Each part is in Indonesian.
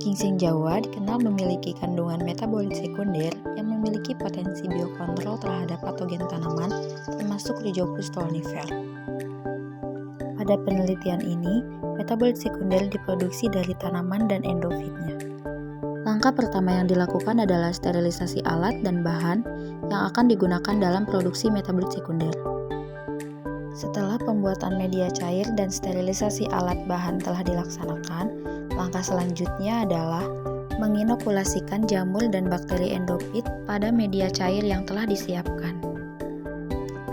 Ginseng Jawa dikenal memiliki kandungan metabolit sekunder yang memiliki potensi biokontrol terhadap patogen tanaman, termasuk Rhizopus stolonifer. Pada penelitian ini, metabolit sekunder diproduksi dari tanaman dan endofitnya. Langkah pertama yang dilakukan adalah sterilisasi alat dan bahan yang akan digunakan dalam produksi metabolit sekunder. Setelah pembuatan media cair dan sterilisasi alat bahan telah dilaksanakan, langkah selanjutnya adalah menginokulasikan jamur dan bakteri endofit pada media cair yang telah disiapkan.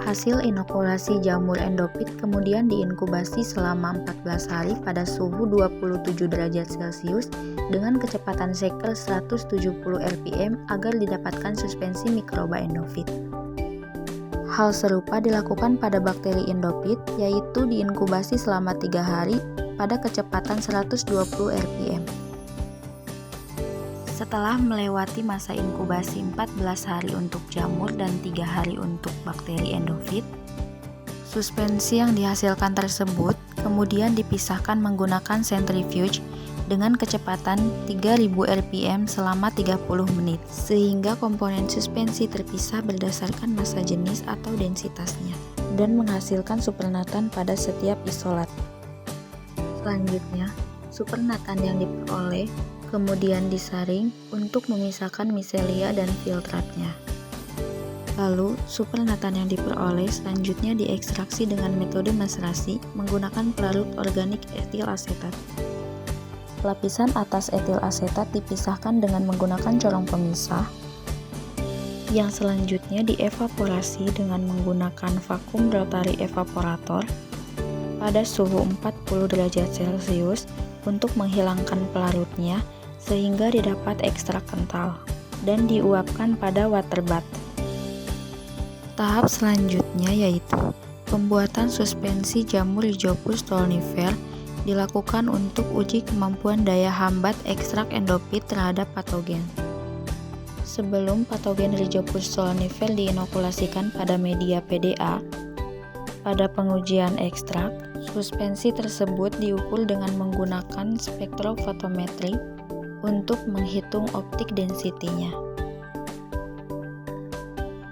Hasil inokulasi jamur endofit kemudian diinkubasi selama 14 hari pada suhu 27 derajat Celcius dengan kecepatan sekel 170 rpm agar didapatkan suspensi mikroba endofit. Hal serupa dilakukan pada bakteri endofit, yaitu diinkubasi selama 3 hari pada kecepatan 120 rpm. Setelah melewati masa inkubasi 14 hari untuk jamur dan 3 hari untuk bakteri endofit, suspensi yang dihasilkan tersebut kemudian dipisahkan menggunakan centrifuge dengan kecepatan 3000 rpm selama 30 menit, sehingga komponen suspensi terpisah berdasarkan massa jenis atau densitasnya, dan menghasilkan supernatan pada setiap isolat. Selanjutnya, supernatan yang diperoleh kemudian disaring untuk memisahkan miselia dan filtratnya. Lalu, supernatan yang diperoleh selanjutnya diekstraksi dengan metode maserasi menggunakan pelarut organik etil asetat. Lapisan atas etil asetat dipisahkan dengan menggunakan corong pemisah, yang selanjutnya dievaporasi dengan menggunakan vakum rotary evaporator pada suhu 40 derajat Celcius untuk menghilangkan pelarutnya sehingga didapat ekstrak kental, dan diuapkan pada water bath. Tahap selanjutnya yaitu pembuatan suspensi jamur Rhizopus stolonifer dilakukan untuk uji kemampuan daya hambat ekstrak endofit terhadap patogen. Sebelum patogen Rhizopus stolonifer diinokulasikan pada media PDA, pada pengujian ekstrak, suspensi tersebut diukur dengan menggunakan spektrofotometri untuk menghitung optik density-nya.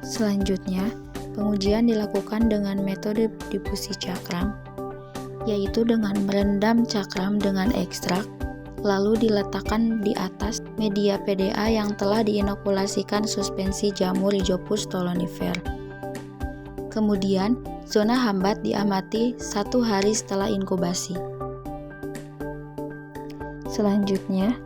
Selanjutnya, pengujian dilakukan dengan metode difusi cakram, yaitu dengan merendam cakram dengan ekstrak, lalu diletakkan di atas media PDA yang telah diinokulasikan suspensi jamur Rhizopus stolonifer. Kemudian, zona hambat diamati 1 hari setelah inkubasi. Selanjutnya,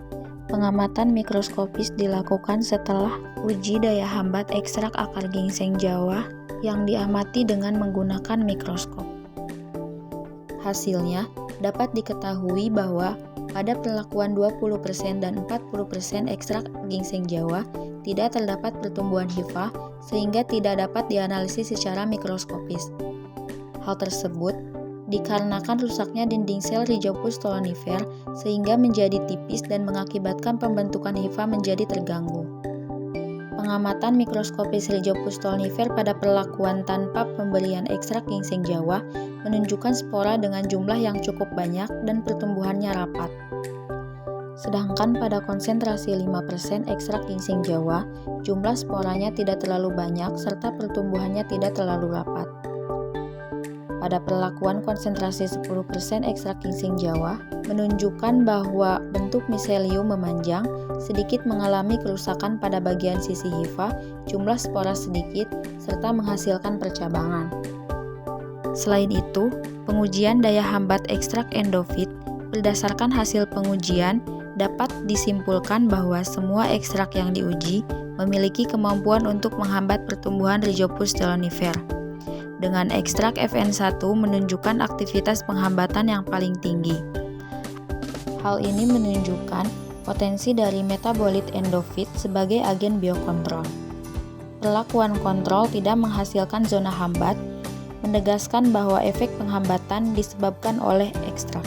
pengamatan mikroskopis dilakukan setelah uji daya hambat ekstrak akar ginseng Jawa yang diamati dengan menggunakan mikroskop. Hasilnya dapat diketahui bahwa pada perlakuan 20% dan 40% ekstrak ginseng Jawa tidak terdapat pertumbuhan hifa sehingga tidak dapat dianalisis secara mikroskopis. Hal tersebut dikarenakan rusaknya dinding sel Rhizopus stolonifer sehingga menjadi tipis dan mengakibatkan pembentukan hifa menjadi terganggu. Pengamatan mikroskopis Rhizopus stolonifer pada perlakuan tanpa pemberian ekstrak ginseng Jawa menunjukkan spora dengan jumlah yang cukup banyak dan pertumbuhannya rapat. Sedangkan pada konsentrasi 5% ekstrak ginseng Jawa, jumlah sporanya tidak terlalu banyak serta pertumbuhannya tidak terlalu rapat. Pada perlakuan konsentrasi 10% ekstrak ginseng Jawa, menunjukkan bahwa bentuk miselium memanjang, sedikit mengalami kerusakan pada bagian sisi hifa, jumlah spora sedikit, serta menghasilkan percabangan. Selain itu, pengujian daya hambat ekstrak endofit berdasarkan hasil pengujian dapat disimpulkan bahwa semua ekstrak yang diuji memiliki kemampuan untuk menghambat pertumbuhan Rhizopus stolonifer. Dengan ekstrak FN1 menunjukkan aktivitas penghambatan yang paling tinggi. Hal ini menunjukkan potensi dari metabolit endofit sebagai agen biokontrol. Perlakuan kontrol tidak menghasilkan zona hambat, menegaskan bahwa efek penghambatan disebabkan oleh ekstrak.